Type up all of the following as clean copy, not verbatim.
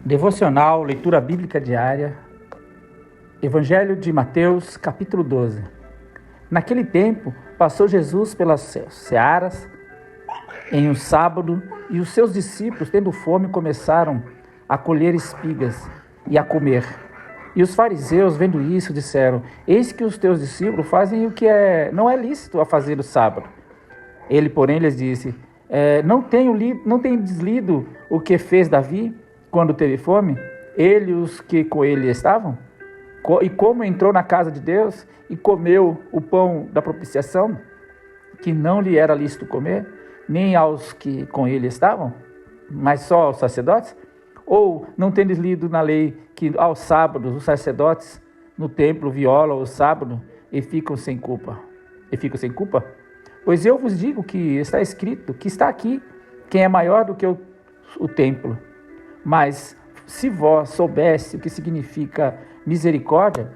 Devocional, leitura bíblica diária, Evangelho de Mateus, capítulo 12. Naquele tempo, passou Jesus pelas searas em um sábado, e os seus discípulos, tendo fome, começaram a colher espigas e a comer. E os fariseus, vendo isso, disseram: Eis que os teus discípulos fazem o que não é lícito a fazer no sábado. Ele, porém, lhes disse: Não tendes lido o que fez Davi quando teve fome? Ele e os que com ele estavam? E como entrou na casa de Deus e comeu o pão da propiciação, que não lhe era lícito comer, nem aos que com ele estavam, mas só aos sacerdotes? Ou não tendes lido na lei que aos sábados os sacerdotes no templo violam o sábado e ficam sem culpa? Pois eu vos digo que está escrito, que está aqui, quem é maior do que o templo. Mas se vós soubesse o que significa misericórdia,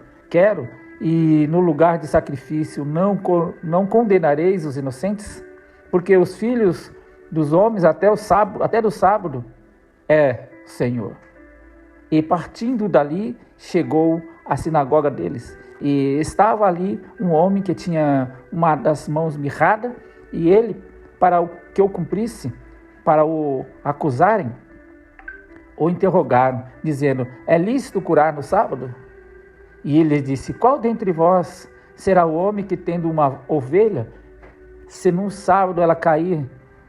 e no lugar de sacrifício não condenareis os inocentes? Porque os filhos dos homens até do sábado é Senhor. E partindo dali, chegou à sinagoga deles. E estava ali um homem que tinha uma das mãos mirrada, e ele, para que o cumprisse, para o acusarem, o interrogaram, dizendo: É lícito curar no sábado? E ele disse: Qual dentre vós será o homem que, tendo uma ovelha, se num sábado ela cair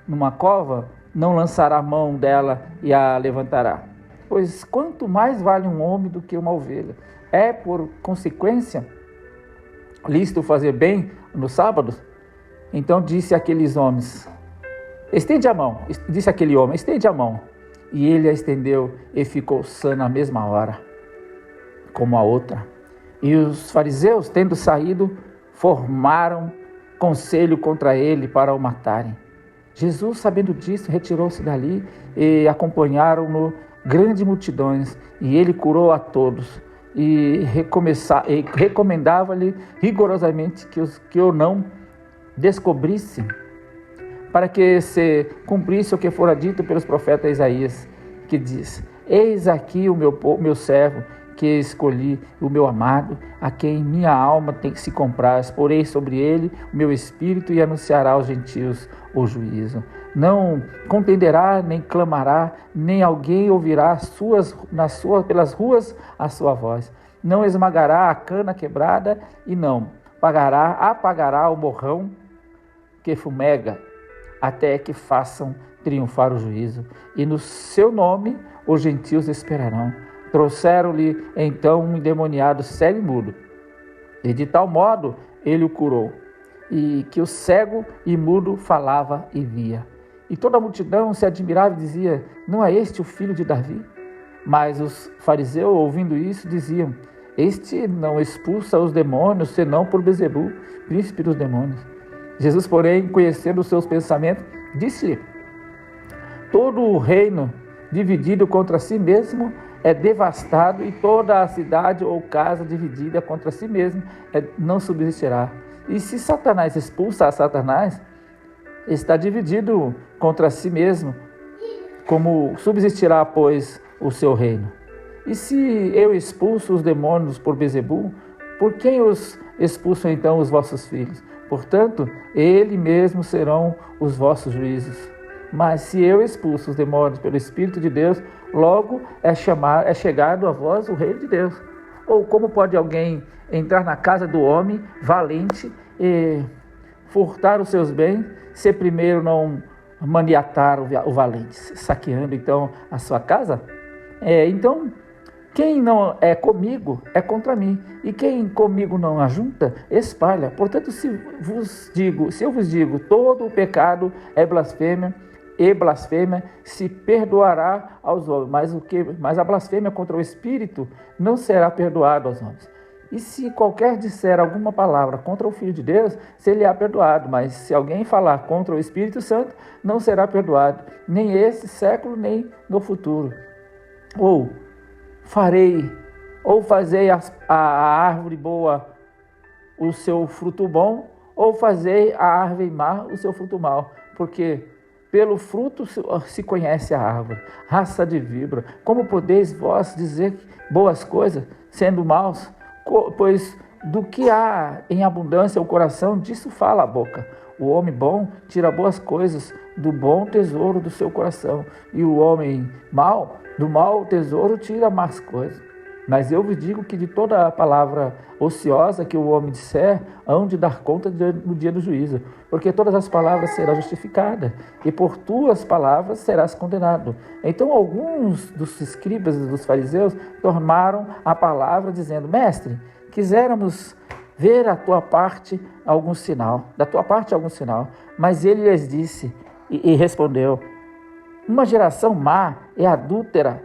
numa cova, não lançará a mão dela e a levantará? Pois quanto mais vale um homem do que uma ovelha? É, por consequência, lícito fazer bem no sábado? Então disse aqueles homens: Estende a mão. Disse aquele homem: Estende a mão. E ele a estendeu e ficou sã na mesma hora, como a outra. E os fariseus, tendo saído, formaram conselho contra ele para o matarem. Jesus, sabendo disso, retirou-se dali e acompanharam-no grandes multidões, e ele curou a todos, e recomendava-lhe rigorosamente que o não descobrissem, para que se cumprisse o que fora dito pelos profetas Isaías, que diz: Eis aqui o meu servo, que escolhi, o meu amado, a quem minha alma tem que se compraz. Porei sobre ele o meu espírito e anunciará aos gentios o juízo. Não contenderá, nem clamará, nem alguém ouvirá pelas ruas a sua voz. Não esmagará a cana quebrada e não apagará o morrão que fumega, até que façam triunfar o juízo. E no seu nome os gentios esperarão. Trouxeram-lhe então um endemoniado cego e mudo, e de tal modo ele o curou, e que o cego e mudo falava e via. E toda a multidão se admirava e dizia: Não é este o filho de Davi? Mas os fariseus, ouvindo isso, diziam: Este não expulsa os demônios, senão por Bezebu, príncipe dos demônios. Jesus, porém, conhecendo os seus pensamentos, disse-lhe: Todo o reino dividido contra si mesmo é devastado, e toda a cidade ou casa dividida contra si mesmo não subsistirá. E se Satanás expulsa a Satanás, está dividido contra si mesmo. Como subsistirá, pois, o seu reino? E se eu expulso os demônios por Bezebu, por quem os expulsam então os vossos filhos? Portanto, ele mesmo serão os vossos juízos. Mas se eu expulso os demônios pelo Espírito de Deus, logo é chegado a vós o reino de Deus. Ou como pode alguém entrar na casa do homem valente e furtar os seus bens, se primeiro não maniatar o valente, saqueando então a sua casa? Então, quem não é comigo é contra mim, e quem comigo não ajunta, espalha. Portanto, se eu vos digo, todo o pecado é blasfêmia, e blasfêmia se perdoará aos homens, mas a blasfêmia contra o Espírito não será perdoada aos homens. E se qualquer disser alguma palavra contra o Filho de Deus, se-lhe-á perdoado, mas se alguém falar contra o Espírito Santo, não será perdoado, nem esse século, nem no futuro. Ou fazei a árvore boa o seu fruto bom, ou fazei a árvore má o seu fruto mau, porque Pelo fruto se conhece a árvore. Raça de víbora, como podeis vós dizer boas coisas, sendo maus? Pois do que há em abundância o coração, disso fala a boca. O homem bom tira boas coisas do bom tesouro do seu coração, e o homem mau, do mau tesouro, tira más coisas. Mas eu vos digo que de toda a palavra ociosa que o homem disser, hão de dar conta no dia do juízo, porque todas as palavras serão justificadas, e por tuas palavras serás condenado. Então alguns dos escribas e dos fariseus tomaram a palavra, dizendo: Mestre, quiséramos ver da tua parte algum sinal. Mas ele lhes disse e respondeu: uma geração má e adúltera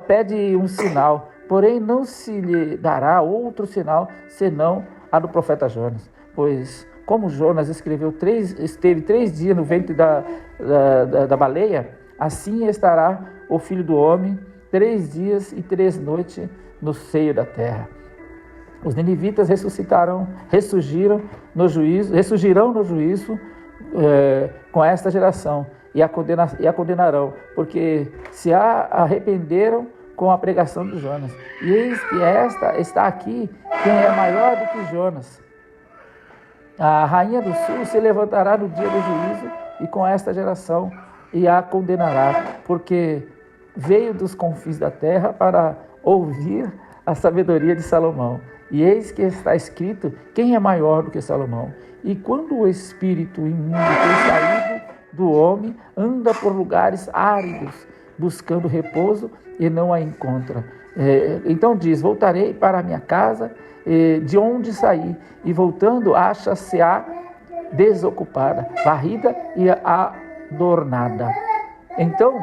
pede um sinal, porém não se lhe dará outro sinal senão a do profeta Jonas. Pois como Jonas esteve 3 dias no ventre da baleia, assim estará o Filho do Homem 3 dias e 3 noites no seio da terra. Os ninivitas ressurgirão no juízo com esta geração e a condenarão, porque se arrependeram com a pregação de Jonas. E eis que esta está aqui, quem é maior do que Jonas. A rainha do sul se levantará no dia do juízo e com esta geração e a condenará, porque veio dos confins da terra para ouvir a sabedoria de Salomão. E eis que está escrito: quem é maior do que Salomão? E quando o espírito imundo tem saído do homem, anda por lugares áridos, buscando repouso e não a encontra. Então diz: voltarei para a minha casa, de onde saí, e voltando acha-se-á desocupada, varrida e adornada. Então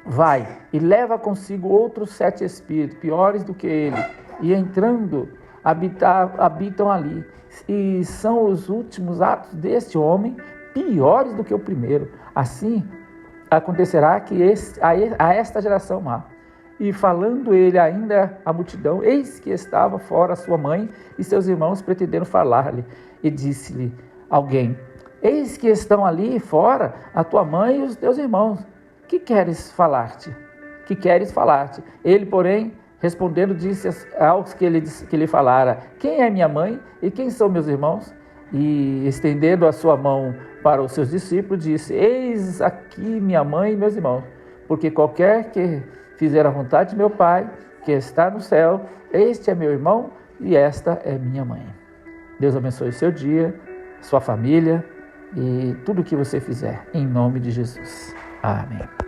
vai e leva consigo outros 7 espíritos, piores do que ele, e entrando habitam ali. E são os últimos atos deste homem piores do que o primeiro. Assim acontecerá que a esta geração má. E falando ele ainda à multidão, eis que estava fora sua mãe e seus irmãos pretendendo falar-lhe. E disse-lhe alguém: eis que estão ali fora a tua mãe e os teus irmãos. Que queres falar-te? Ele, porém, respondendo, disse aos que lhe falara: quem é minha mãe e quem são meus irmãos? E estendendo a sua mão para os seus discípulos, disse: eis aqui minha mãe e meus irmãos, porque qualquer que fizer a vontade de meu Pai, que está no céu, este é meu irmão e esta é minha mãe. Deus abençoe o seu dia, sua família e tudo o que você fizer, em nome de Jesus. Amém.